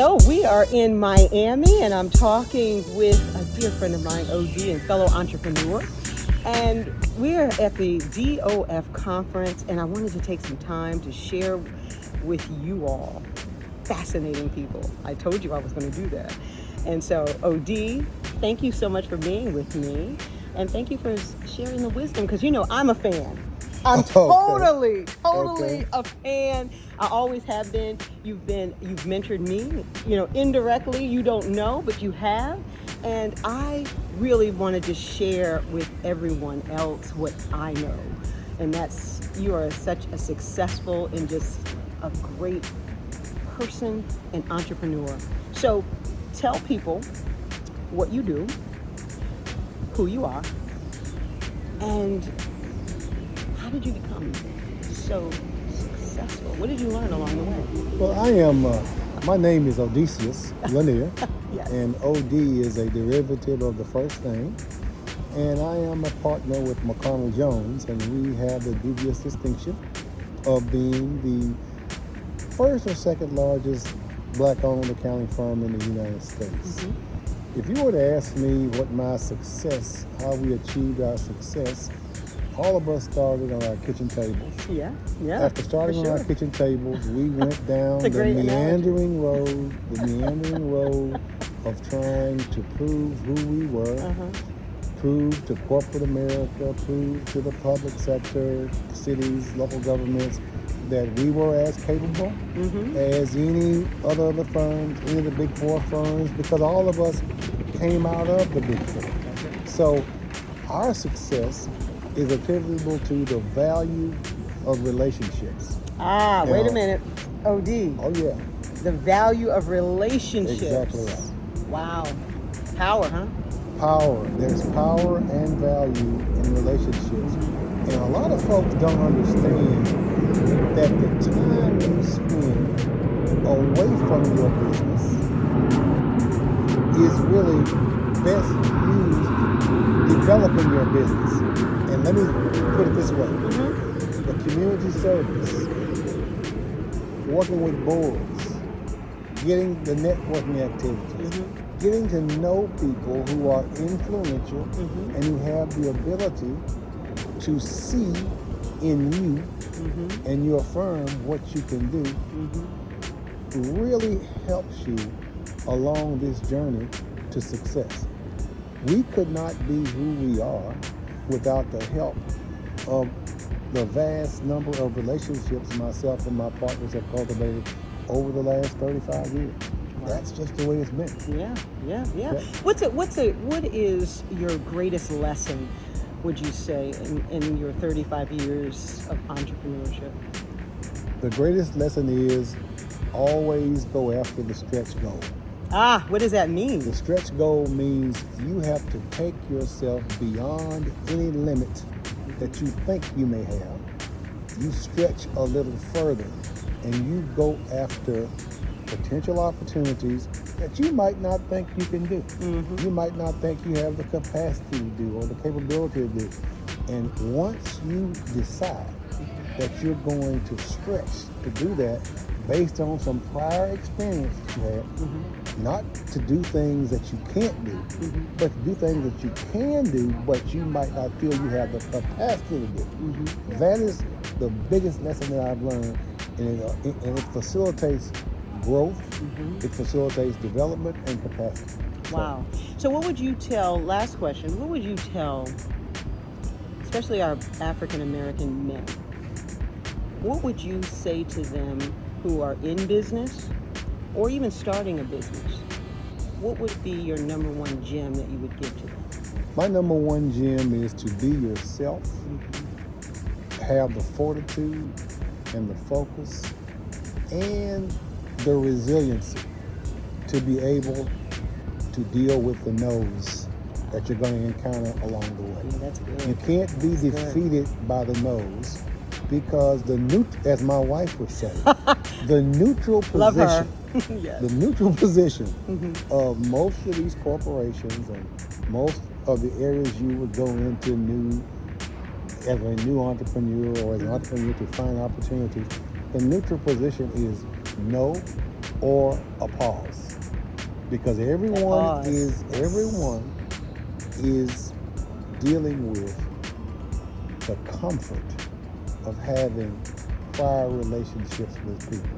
So we are in Miami, and I'm talking with a dear friend of mine, OD, and fellow entrepreneur. And we're at the DOF conference, and I wanted to take some time to share with you all fascinating people. I told you I was going to do that. And so, OD, thank you so much for being with me, and thank you for sharing the wisdom, because you know I'm a fan. I'm totally a fan. I always have been. You've mentored me, indirectly. You don't know, but you have. And I really wanted to share with everyone else what I know. And that's, you are such a successful and just a great person and entrepreneur. So tell people what you do, who you are, and how did you become so successful? What did you learn along the way? Well, my name is Odysseus, Lanier, Yes. and OD is a derivative of the first name. And I am a partner with McConnell Jones, and we have the dubious distinction of being the first or second largest black-owned accounting firm in the United States. Mm-hmm. If you were to ask me what my success, how we achieved our success, all of us started on our kitchen tables. Yeah. After starting on our kitchen tables, we went down the meandering road of trying to prove who we were, prove to corporate America, prove to the public sector, cities, local governments, that we were as capable as any other of the firms, any of the big four firms, because all of us came out of the big four. So our success is attributable to the value of relationships. Wait a minute. OD. Oh, yeah. The value of relationships. Exactly right. Wow. Power, huh? Power. There's power and value in relationships. And a lot of folks don't understand that the time you spend away from your business is really best used developing your business. And let me put it this way. The community service, working with boards, getting the networking activities, getting to know people who are influential and who have the ability to see in you and your firm what you can do really helps you along this journey to success. We could not be who we are without the help of the vast number of relationships myself and my partners have cultivated over the last 35 years. Wow. That's just the way it's been. Yeah. What is your greatest lesson, would you say, in your 35 years of entrepreneurship? The greatest lesson is always go after the stretch goal. What does that mean? The stretch goal means you have to take yourself beyond any limit that you think you may have. You stretch a little further and you go after potential opportunities that you might not think you can do. You might not think you have the capacity to do or the capability to do. And once you decide that you're going to stretch to do that based on some prior experience that you had, not to do things that you can't do, but to do things that you can do, but you might not feel you have the capacity to do. That is the biggest lesson that I've learned, and it facilitates growth, it facilitates development and capacity. Wow. So what would you tell, last question, what would you tell, especially our African American men, what would you say to them who are in business or even starting a business? What would be your number one gem that you would give to them? My number one gem is to be yourself, have the fortitude and the focus and the resiliency to be able to deal with the no's that you're going to encounter along the way. Yeah, that's good. You can't be defeated by the no's, because as my wife would say, the neutral position, Love her. Yes. The neutral position of most of these corporations and most of the areas you would go into as a new entrepreneur or as an entrepreneur to find opportunities, the neutral position is no or a pause. Because everyone is dealing with the comfort of having prior relationships with people.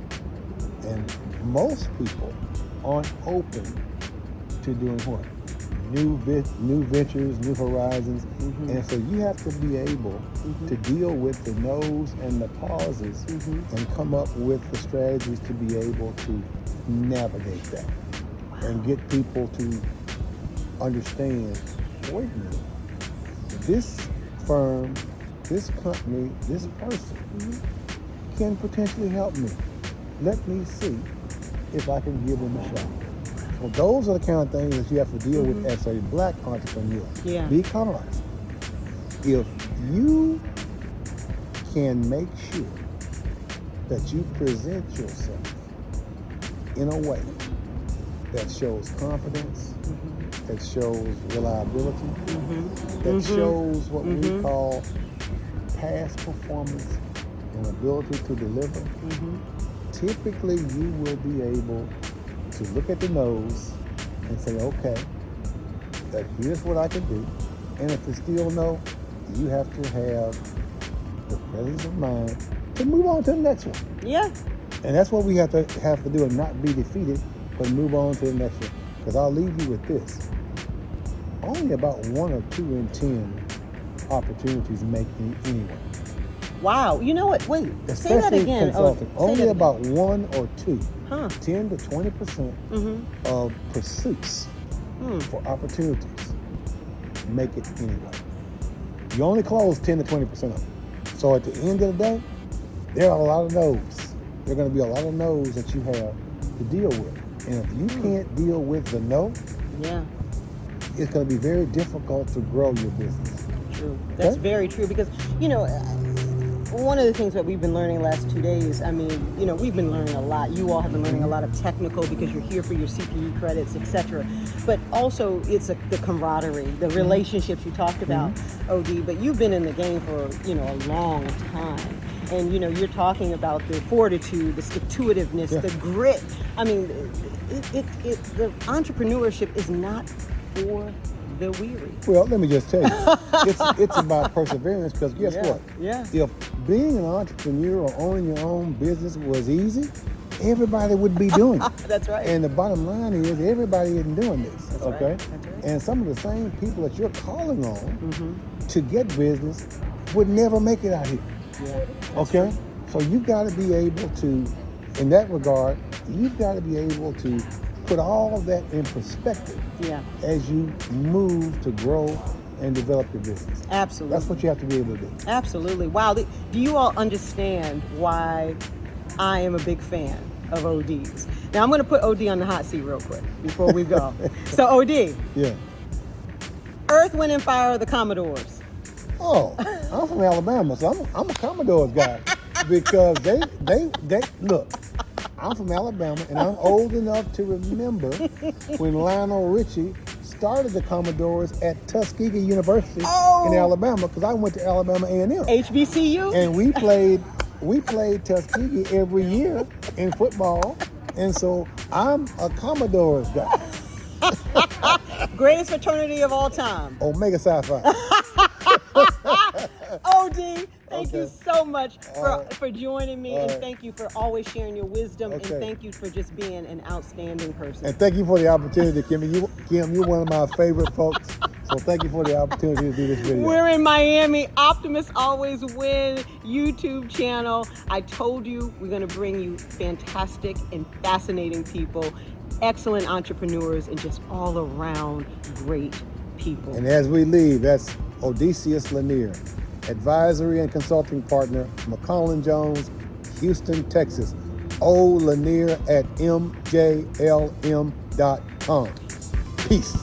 And most people aren't open to doing what? New ventures, new horizons. And so you have to be able to deal with the no's and the pauses and come up with the strategies to be able to navigate that and get people to understand, wait a minute, this firm, this company, this person can potentially help me. Let me see if I can give them a shot. Well, those are the kind of things that you have to deal with as a black entrepreneur. Yeah. Because if you can make sure that you present yourself in a way that shows confidence, that shows reliability, that shows what we call past performance and ability to deliver, typically you will be able to look at the nose and say, okay, that here's what I can do. And if it's still no, you have to have the presence of mind to move on to the next one. Yeah. And that's what we have to do, and not be defeated, but move on to the next one. Because I'll leave you with this. Only about 1 or 2 in 10 opportunities make anyway. Wow. You know what? Wait. Especially say that again. Consulting. Only about 1 or 2. 10 to 20% of pursuits for opportunities make it anyway. You only close 10 to 20% of them. So at the end of the day, there are a lot of no's. There are going to be a lot of no's that you have to deal with. And if you can't deal with the no, it's going to be very difficult to grow your business. True. That's very true, because, you know, one of the things that we've been learning the last 2 days, I mean, you know, we've been learning a lot. You all have been learning a lot of technical because you're here for your CPE credits, etc. But also it's the camaraderie, the relationships you talked about, OD. But you've been in the game for, you know, a long time. And, you know, you're talking about the fortitude, the stick-to-itiveness, the grit. I mean, the entrepreneurship is not for the weary. Well, let me just tell you, it's about perseverance, because guess what? If being an entrepreneur or owning your own business was easy, everybody would be doing it. That's right. And the bottom line is, everybody isn't doing this. That's okay? Right. That's right. And some of the same people that you're calling on to get business would never make it out here. Okay? So you've got to be able to, in that regard, you've got to be able to put all of that in perspective as you move to grow and develop your business. Absolutely. That's what you have to be able to do. Absolutely. Wow. Do you all understand why I am a big fan of ODs? Now, I'm going to put OD on the hot seat real quick before we go. So, OD. Yeah. Earth, Wind, and Fire are the Commodores. Oh, I'm from Alabama, so I'm a Commodores guy, because they look. I'm from Alabama, and I'm old enough to remember when Lionel Richie started the Commodores at Tuskegee University in Alabama, because I went to Alabama A&M. HBCU. And we played Tuskegee every year in football, and so I'm a Commodores guy. Greatest fraternity of all time. Omega Psi Phi. OD, thank you so much for joining me, and thank you for always sharing your wisdom, and thank you for just being an outstanding person. And thank you for the opportunity, Kim. You're one of my favorite folks, so thank you for the opportunity to do this video. We're in Miami. Optimists Always Win YouTube channel. I told you we're going to bring you fantastic and fascinating people, excellent entrepreneurs, and just all around great people. And as we leave, that's Odysseus Lanier, advisory and consulting partner, McConnell & Jones, Houston, Texas. Lanier@mjlm.com. Peace.